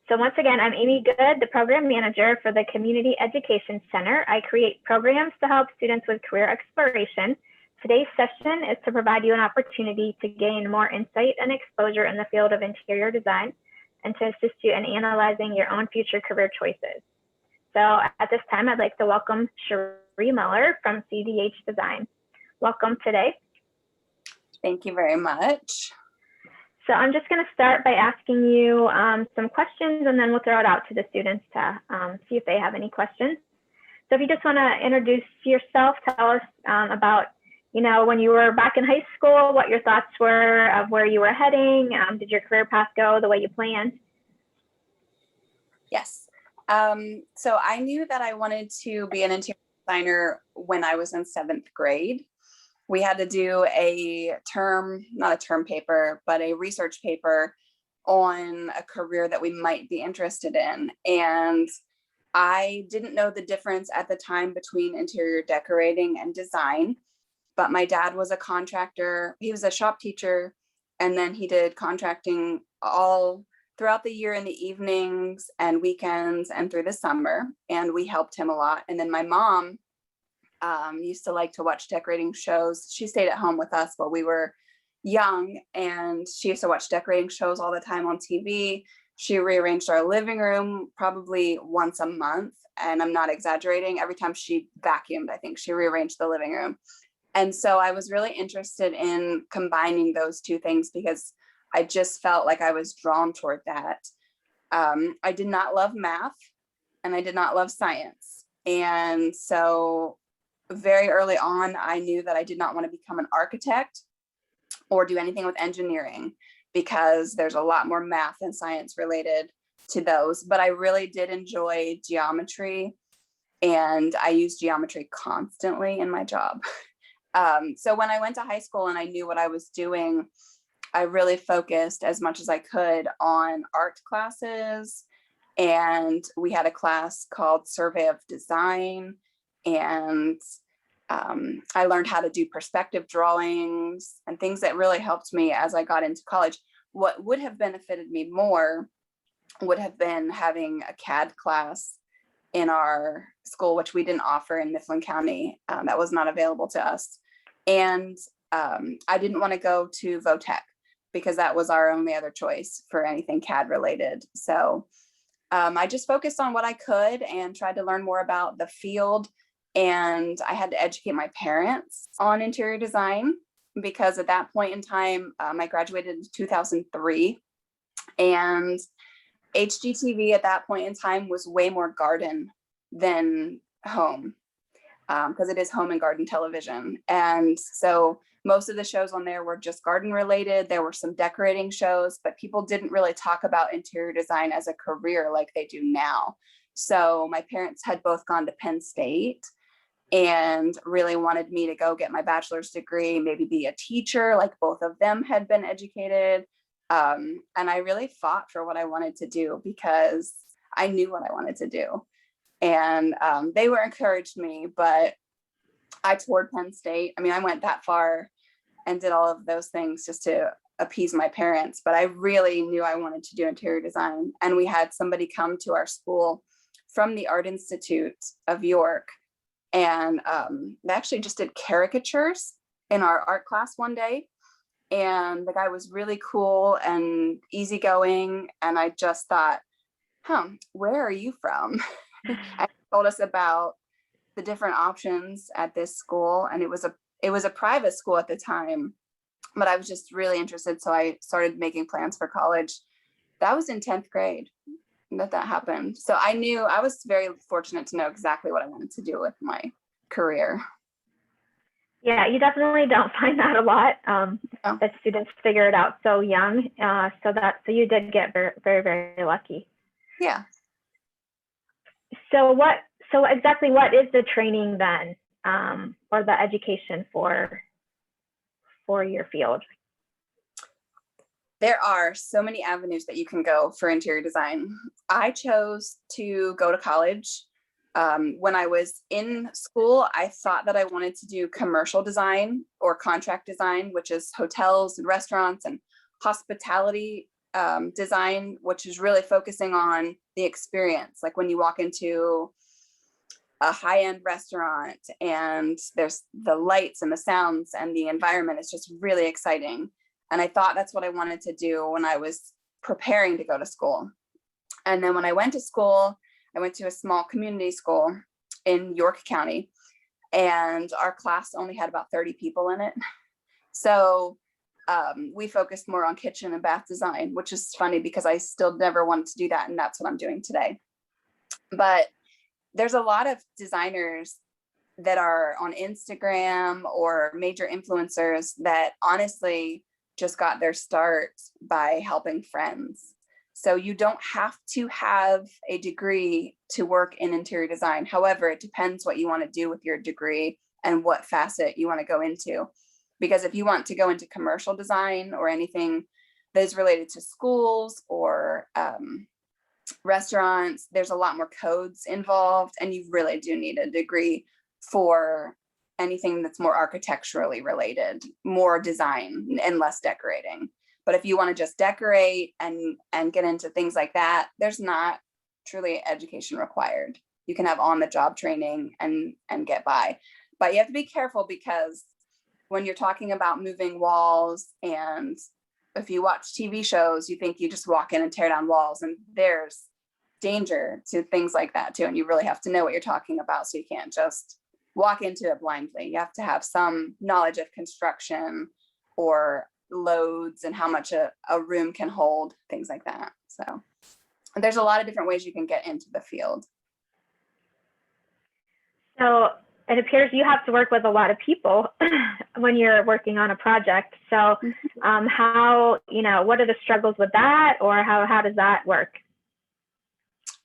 So once again, I'm Amy Good, the Program Manager for the Community Education Center. I create programs to help students with career exploration. Today's session is to provide you an opportunity to gain more insight and exposure in the field of interior design and to assist you in analyzing your own future career choices. So at this time, I'd like to welcome Cherie Miller from CDH Designs. Welcome today. Thank you very much. So I'm just going to start by asking you some questions, and then we'll throw it out to the students to see if they have any questions. So if you just want to introduce yourself, tell us about, when you were back in high school, what your thoughts were of where you were heading. Did your career path go the way you planned? Yes. So I knew that I wanted to be an interior designer when I was in 7th grade. We had to do not a term paper, but a research paper on a career that we might be interested in. And I didn't know the difference at the time between interior decorating and design, but my dad was a contractor. He was a shop teacher, and then he did contracting all throughout the year in the evenings and weekends and through the summer. And we helped him a lot. And then my mom used to like to watch decorating shows. She stayed at home with us while we were young, and she used to watch decorating shows all the time on TV. She rearranged our living room probably once a month, and I'm not exaggerating. Every time she vacuumed, I think she rearranged the living room. And so I was really interested in combining those two things because I just felt like I was drawn toward that. I did not love math, and I did not love science. And so very early on, I knew that I did not want to become an architect or do anything with engineering because there's a lot more math and science related to those. But I really did enjoy geometry, and I used geometry constantly in my job. So when I went to high school and I knew what I was doing, I really focused as much as I could on art classes. And we had a class called Survey of Design. And I learned how to do perspective drawings and things that really helped me as I got into college. What would have benefited me more would have been having a CAD class in our school, which we didn't offer in Mifflin County. That was not available to us. And I didn't want to go to VOTech because that was our only other choice for anything CAD related. So I just focused on what I could and tried to learn more about the field. And I had to educate my parents on interior design because at that point in time, I graduated in 2003, and HGTV at that point in time was way more garden than home because it is home and garden television. And so most of the shows on there were just garden related. There were some decorating shows, but people didn't really talk about interior design as a career like they do now. So my parents had both gone to Penn State and really wanted me to go get my bachelor's degree, maybe be a teacher, like both of them had been educated. And I really fought for what I wanted to do because I knew what I wanted to do. And they were encouraged me, but I toured Penn State. I mean, I went that far and did all of those things just to appease my parents, but I really knew I wanted to do interior design. And we had somebody come to our school from the Art Institute of York, and they actually just did caricatures in our art class one day. And the guy was really cool and easygoing. And I just thought, where are you from? And he told us about the different options at this school. And it was a private school at the time, but I was just really interested. So I started making plans for college. That was in 10th grade that happened. So I knew I was very fortunate to know exactly what I wanted to do with my career. Yeah, you definitely don't find that a lot, that students figure it out so young. So you did get very, very, very lucky. Yeah. So exactly what is the training then, or the education for your field? There are so many avenues that you can go for interior design. I chose to go to college. When I was in school, I thought that I wanted to do commercial design or contract design, which is hotels and restaurants and hospitality design, which is really focusing on the experience. Like when you walk into a high-end restaurant and there's the lights and the sounds and the environment, is just really exciting. And I thought that's what I wanted to do when I was preparing to go to school. And then when I went to school, I went to a small community school in York County, and our class only had about 30 people in it. So we focused more on kitchen and bath design, which is funny because I still never wanted to do that. And that's what I'm doing today. But there's a lot of designers that are on Instagram or major influencers that honestly just got their start by helping friends. So you don't have to have a degree to work in interior design. However, it depends what you want to do with your degree and what facet you want to go into. Because if you want to go into commercial design or anything that is related to schools or restaurants, there's a lot more codes involved, and you really do need a degree for anything that's more architecturally related, more design and less decorating. But if you want to just decorate and get into things like that, there's not truly education required. You can have on-the-job training and get by. But you have to be careful, because when you're talking about moving walls, and if you watch TV shows, you think you just walk in and tear down walls, and there's danger to things like that too. And you really have to know what you're talking about. So you can't just walk into it blindly. You have to have some knowledge of construction or loads and how much a room can hold, things like that. So there's a lot of different ways you can get into the field. So it appears you have to work with a lot of people when you're working on a project. So how, what are the struggles with that, or how does that work?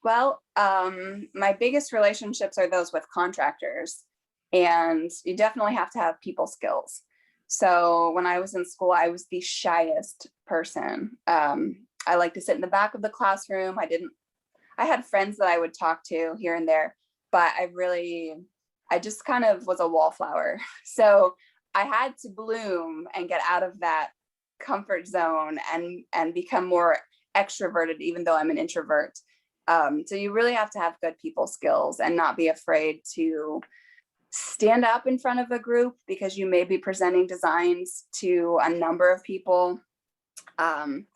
Well, my biggest relationships are those with contractors, and you definitely have to have people skills. So when I was in school, I was the shyest person. I like to sit in the back of the classroom. I had friends that I would talk to here and there, but I just kind of was a wallflower. So I had to bloom and get out of that comfort zone and become more extroverted, even though I'm an introvert. So you really have to have good people skills and not be afraid to stand up in front of a group, because you may be presenting designs to a number of people. I'm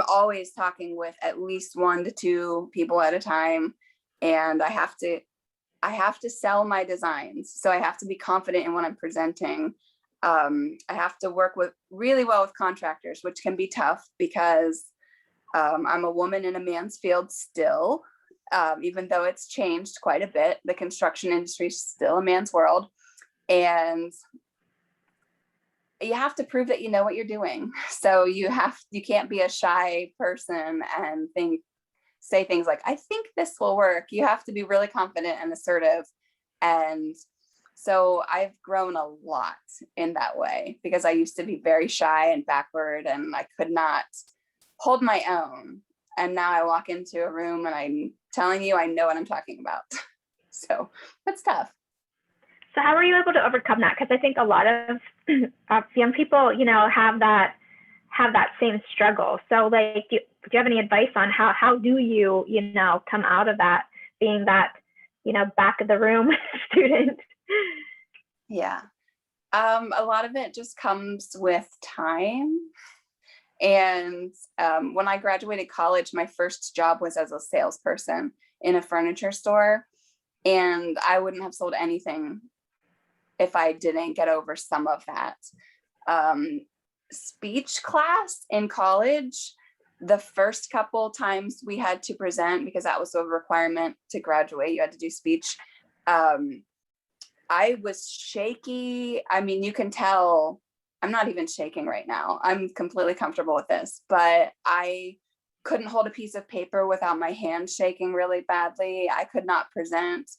always talking with at least 1 to 2 people at a time, and I have to sell my designs. So I have to be confident in what I'm presenting. I have to work really well with contractors, which can be tough because I'm a woman in a man's field still. Even though it's changed quite a bit, the construction industry is still a man's world. And you have to prove that you know what you're doing. So you can't be a shy person and say things like, I think this will work. You have to be really confident and assertive. And so I've grown a lot in that way, because I used to be very shy and backward, and I could not hold my own. And now I walk into a room and I'm telling you, I know what I'm talking about. So that's tough. So how were you able to overcome that? Because I think a lot of young people, have that same struggle. So like, do you have any advice on how do you, come out of that, being that, back of the room student? Yeah. A lot of it just comes with time. And when I graduated college, my first job was as a salesperson in a furniture store. And I wouldn't have sold anything if I didn't get over some of that. Speech class in college, the first couple times we had to present, because that was a requirement to graduate, you had to do speech. I was shaky. I mean, you can tell I'm not even shaking right now. I'm completely comfortable with this, but I couldn't hold a piece of paper without my hand shaking really badly. I could not present.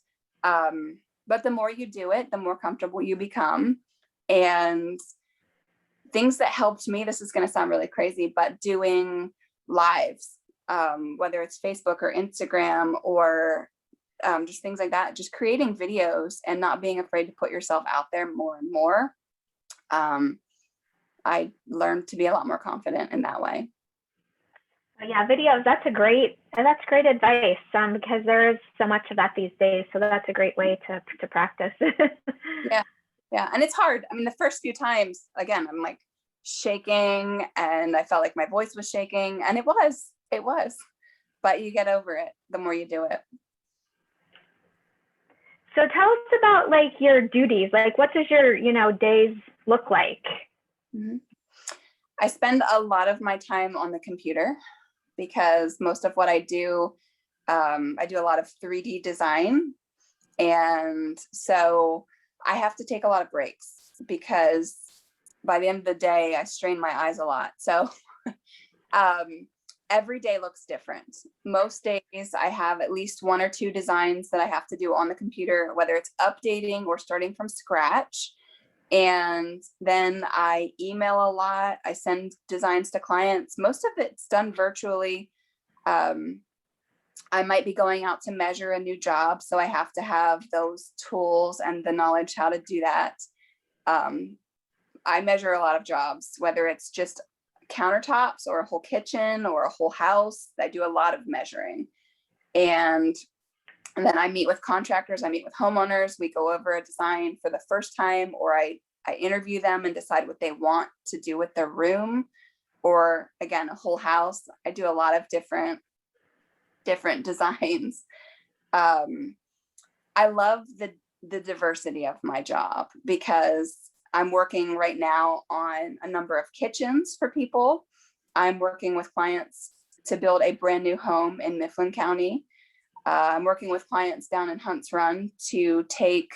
But the more you do it, the more comfortable you become. And things that helped me, this is going to sound really crazy, but doing lives, whether it's Facebook or Instagram or just things like that, just creating videos and not being afraid to put yourself out there more and more. I learned to be a lot more confident in that way. Yeah, videos, that's great advice, because there is so much of that these days. So that's a great way to practice. Yeah. Yeah. And it's hard. I mean, the first few times, again, I'm like shaking and I felt like my voice was shaking, and it was, but you get over it the more you do it. So tell us about like your duties. Like, what does your, days look like? Mm-hmm. I spend a lot of my time on the computer because most of what I do a lot of 3D design. And so I have to take a lot of breaks because by the end of the day, I strain my eyes a lot. So every day looks different. Most days I have at least 1 or 2 designs that I have to do on the computer, whether it's updating or starting from scratch. And then I email a lot. I send designs to clients. Most of it's done virtually. I might be going out to measure a new job, so I have to have those tools and the knowledge how to do that. I measure a lot of jobs, whether it's just countertops or a whole kitchen or a whole house. I do a lot of measuring. And then I meet with contractors, I meet with homeowners, we go over a design for the first time, or I interview them and decide what they want to do with their room, or again, a whole house. I do a lot of different designs. I love the diversity of my job because I'm working right now on a number of kitchens for people. I'm working with clients to build a brand new home in Mifflin County. I'm working with clients down in Hunts Run to take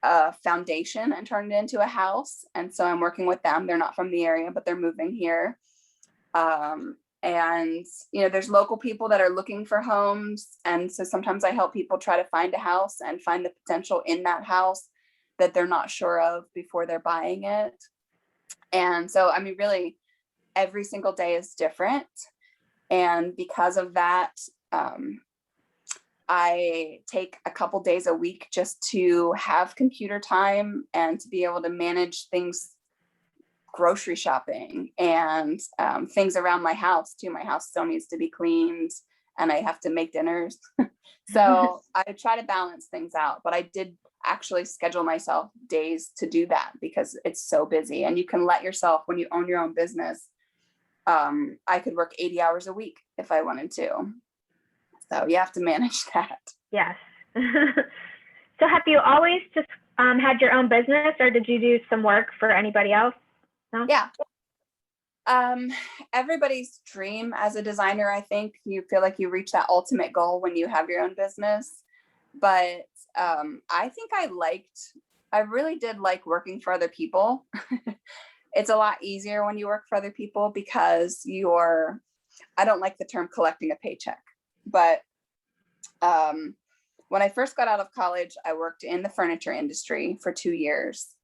a foundation and turn it into a house. And so I'm working with them. They're not from the area, but they're moving here. And, there's local people that are looking for homes. And so sometimes I help people try to find a house and find the potential in that house that they're not sure of before they're buying it. And so, I mean, really, every single day is different. And because of that, I take a couple days a week just to have computer time and to be able to manage things, grocery shopping and things around my house too. My house still needs to be cleaned and I have to make dinners. So I try to balance things out, but I did actually schedule myself days to do that because it's so busy, and you can let yourself, when you own your own business, I could work 80 hours a week if I wanted to. So you have to manage that. Yes. So have you always just had your own business, or did you do some work for anybody else? No? Yeah. Everybody's dream as a designer, I think you feel like you reach that ultimate goal when you have your own business. But I think I really did like working for other people. It's a lot easier when you work for other people because I don't like the term collecting a paycheck, but when I first got out of college, I worked in the furniture industry for 2 years.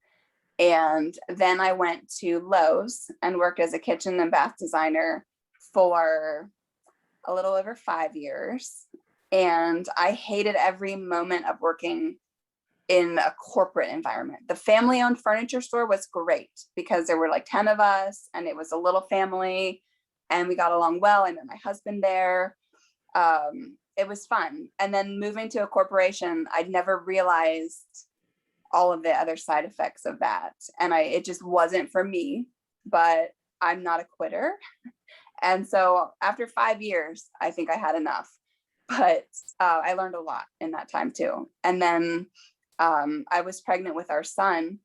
And then I went to Lowe's and worked as a kitchen and bath designer for a little over 5 years. And I hated every moment of working in a corporate environment. The family-owned furniture store was great because there were like 10 of us and it was a little family and we got along well. I met my husband there. It was fun. And then moving to a corporation, I'd never realized all of the other side effects of that. And it just wasn't for me, but I'm not a quitter. And so after 5 years, I think I had enough, but I learned a lot in that time too. And then I was pregnant with our son,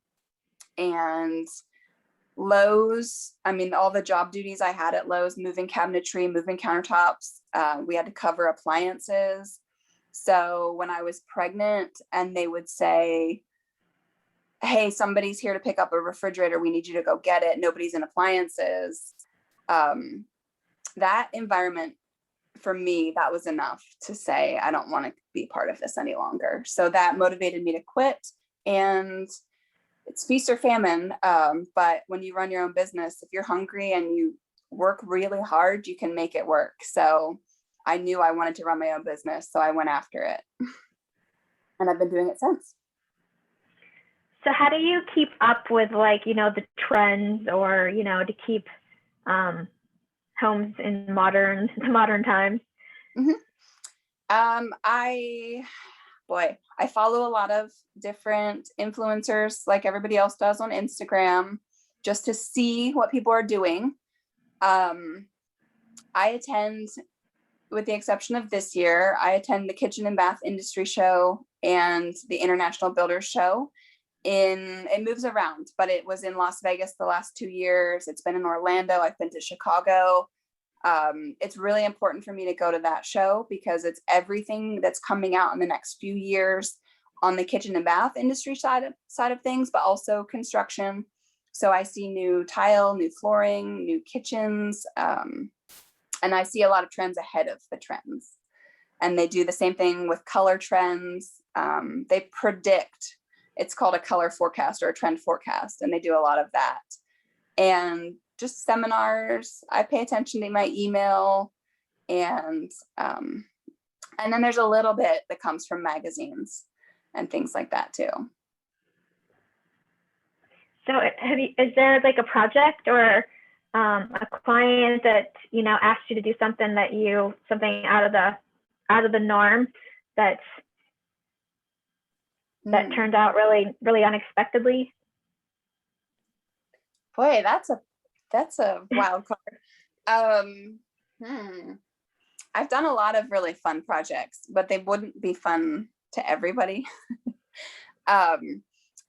and Lowe's, I mean, all the job duties I had at Lowe's, moving cabinetry, moving countertops, we had to cover appliances. So when I was pregnant and they would say, hey, somebody's here to pick up a refrigerator, we need you to go get it, nobody's in appliances. That environment, for me, that was enough to say, I don't want to be part of this any longer. So that motivated me to quit. And it's feast or famine. But when you run your own business, if you're hungry and you work really hard, you can make it work. So I knew I wanted to run my own business, so I went after it. And I've been doing it since. So how do you keep up with the trends, or, to keep, how homes in modern times? Mhm. I follow a lot of different influencers like everybody else does on Instagram just to see what people are doing. I attend, with the exception of this year, I attend the Kitchen and Bath Industry Show and the International Builders Show. It moves around, but it was in Las Vegas the last 2 years. It's been in Orlando. I've been to Chicago. It's really important for me to go to that show because it's everything that's coming out in the next few years on the kitchen and bath industry side of things, but also construction. So I see new tile, new flooring, new kitchens, and I see a lot of trends ahead of the trends. And they do the same thing with color trends. They predict, it's called a color forecast or a trend forecast, and they do a lot of that. And just seminars. I pay attention to my email, and then there's a little bit that comes from magazines and things like that too. So is there like a project or a client that, asked you to do something something out of the norm that turned out really, really unexpectedly? Boy, that's a wild card. I've done a lot of really fun projects, but they wouldn't be fun to everybody.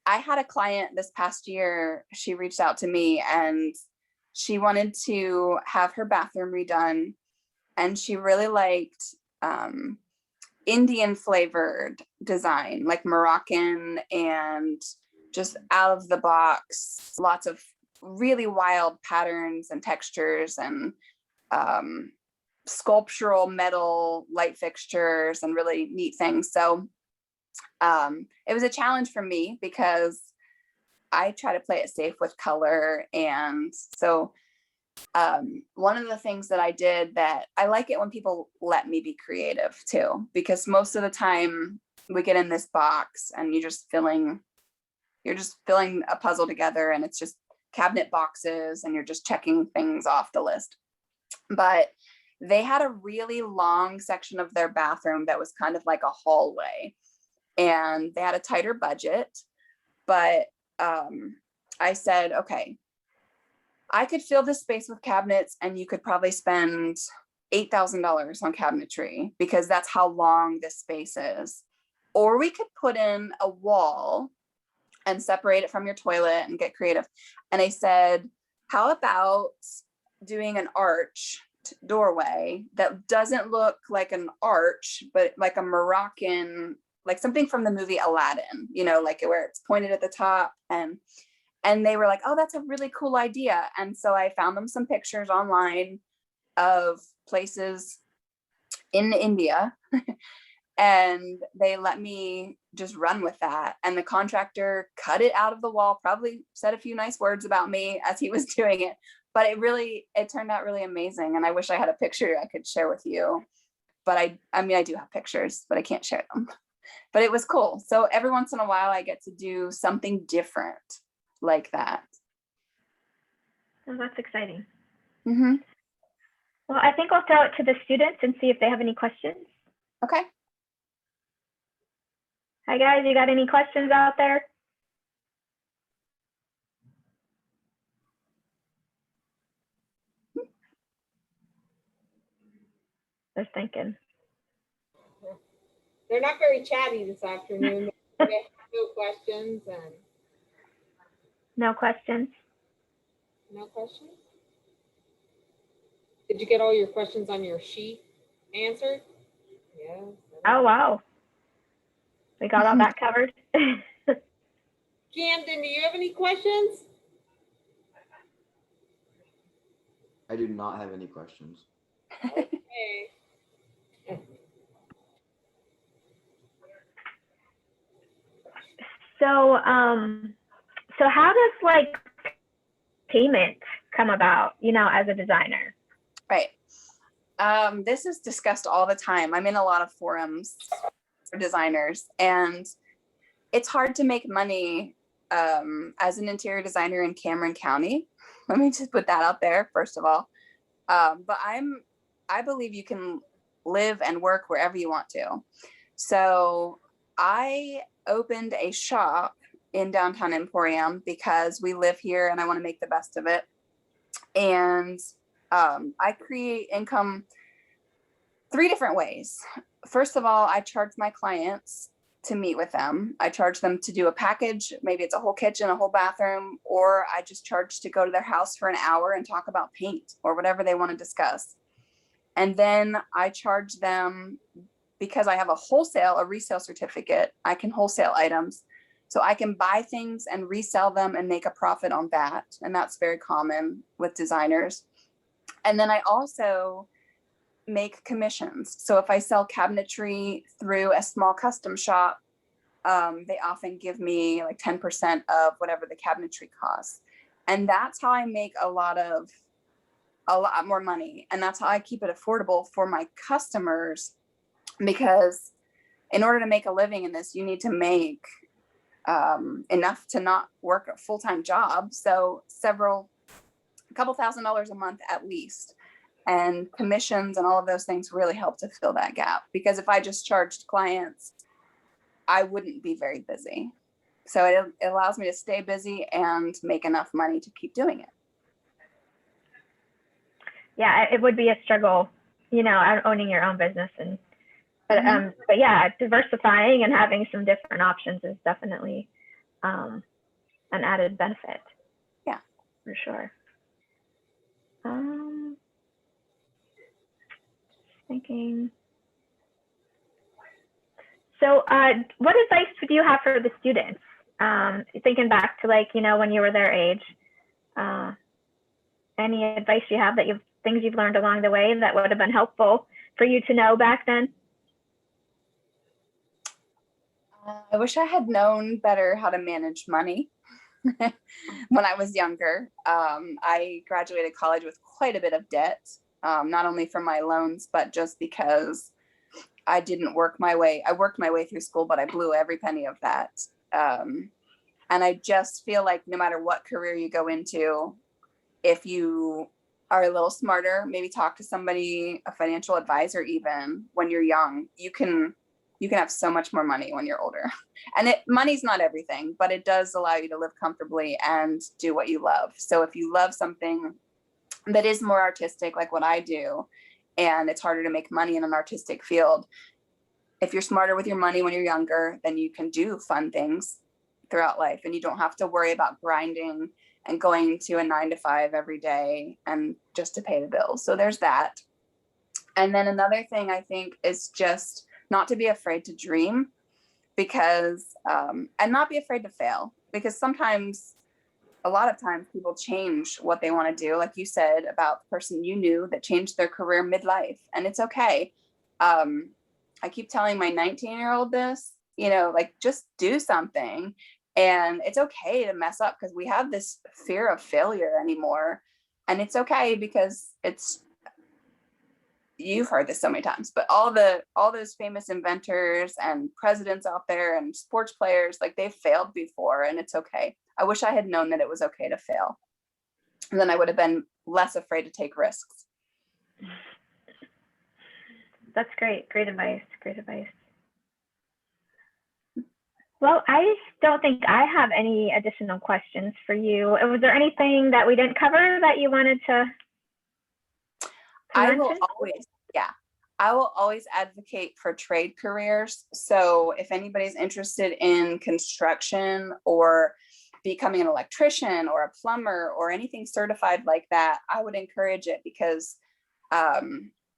I had a client this past year. She reached out to me and she wanted to have her bathroom redone, and she really liked Indian flavored design, like Moroccan and just out of the box, lots of really wild patterns and textures and sculptural metal light fixtures and really neat things. So it was a challenge for me because I try to play it safe with color. And so one of the things that I did, that I like it when people let me be creative too, because most of the time we get in this box and you're just filling a puzzle together, and it's just cabinet boxes and you're just checking things off the list. But they had a really long section of their bathroom that was kind of like a hallway, and they had a tighter budget. But I said, okay, I could fill this space with cabinets and you could probably spend $8,000 on cabinetry because that's how long this space is. Or we could put in a wall and separate it from your toilet and get creative. And I said, how about doing an arch doorway that doesn't look like an arch, but like a Moroccan, like something from the movie Aladdin, like where it's pointed at the top. And they were like, oh, that's a really cool idea. And so I found them some pictures online of places in India and they let me just run with that. And the contractor cut it out of the wall, probably said a few nice words about me as he was doing it, but it turned out really amazing. And I wish I had a picture I could share with you, but I do have pictures, but I can't share them. But it was cool. So every once in a while I get to do something different like that. Oh, that's exciting. Mm-hmm. Well, I think I'll throw it to the students and see if they have any questions. Okay. Hi guys, you got any questions out there? Just thinking. They're not very chatty this afternoon. They have no questions and no questions. No questions? Did you get all your questions on your sheet answered? Yes. Oh, wow. We got all that covered. Camden, do you have any questions? I do not have any questions. Okay. So how does payment come about, as a designer? Right. This is discussed all the time. I'm in a lot of forums for designers, and it's hard to make money as an interior designer in Cameron County. Let me just put that out there, first of all. But I believe you can live and work wherever you want to. So I opened a shop in downtown Emporium because we live here and I want to make the best of it. And I create income 3 different ways. First of all, I charge my clients to meet with them. I charge them to do a package. Maybe it's a whole kitchen, a whole bathroom, or I just charge to go to their house for an hour and talk about paint or whatever they want to discuss. And then I charge them because I have a resale certificate. I can wholesale items. So I can buy things and resell them and make a profit on that. And that's very common with designers. And then I also make commissions. So if I sell cabinetry through a small custom shop, they often give me like 10% of whatever the cabinetry costs. And that's how I make a lot more money. And that's how I keep it affordable for my customers, because in order to make a living in this, you need to make enough to not work a full-time job. So a couple $1,000s a month at least. And commissions and all of those things really help to fill that gap, because if I just charged clients, I wouldn't be very busy. So it allows me to stay busy and make enough money to keep doing it. Yeah, it would be a struggle, owning your own business, but yeah, diversifying and having some different options is definitely an added benefit. Yeah, for sure. Thinking. So what advice would you have for the students? Thinking back to when you were their age, any advice you have things you've learned along the way that would have been helpful for you to know back then? I wish I had known better how to manage money when I was younger. I graduated college with quite a bit of debt, not only from my loans, but just because I didn't work my way. I worked my way through school, but I blew every penny of that. And I just feel like no matter what career you go into, if you are a little smarter, maybe talk to somebody, a financial advisor, even when you're young, you can have so much more money when you're older. And money's not everything, but it does allow you to live comfortably and do what you love. So if you love something that is more artistic, like what I do, and it's harder to make money in an artistic field, if you're smarter with your money when you're younger, then you can do fun things throughout life, and you don't have to worry about grinding and going to a 9-to-5 every day and just to pay the bills. So there's that. And then another thing I think is just not to be afraid to dream, because and not be afraid to fail, because a lot of times people change what they want to do, like you said about the person you knew that changed their career midlife, and it's okay. I keep telling my 19-year-old this, just do something, and it's okay to mess up, because we have this fear of failure anymore, and it's okay, because you've heard this so many times, but all those famous inventors and presidents out there and sports players, like, they've failed before, and it's okay. I wish I had known that it was okay to fail, and then I would have been less afraid to take risks. That's great. Great advice. Great advice. Well, I don't think I have any additional questions for you. Was there anything that we didn't cover that you wanted to I mention? will always advocate for trade careers. So if anybody's interested in construction or becoming an electrician or a plumber or anything certified like that, I would encourage it, because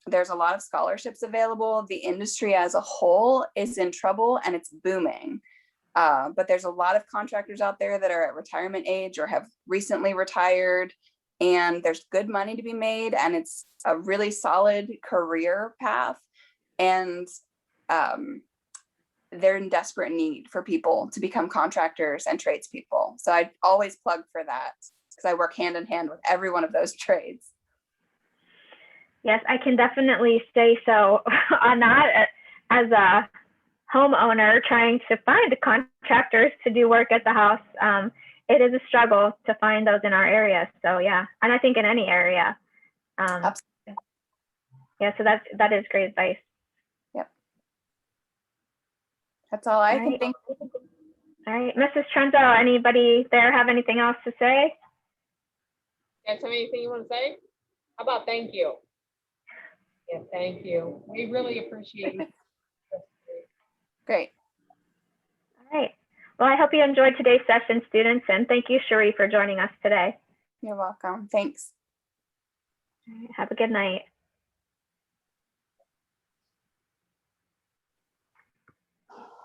there's a lot of scholarships available. The industry as a whole is in trouble and it's booming. But there's a lot of contractors out there that are at retirement age or have recently retired, and there's good money to be made, and it's a really solid career path. And they're in desperate need for people to become contractors and tradespeople. So I always plug for that, because I work hand in hand with every one of those trades. Yes, I can definitely say so on that. As a homeowner trying to find contractors to do work at the house, it is a struggle to find those in our area. So yeah, and I think in any area, Absolutely. Yeah, so that is great advice. That's all I All can right. think. All right, Mrs. Trenzo, anybody there have anything else to say? Guys have anything you want to say? How about thank you? Yeah, thank you. We really appreciate it. Great. All right. Well, I hope you enjoyed today's session, students, and thank you, Cherie, for joining us today. You're welcome. Thanks. Have a good night.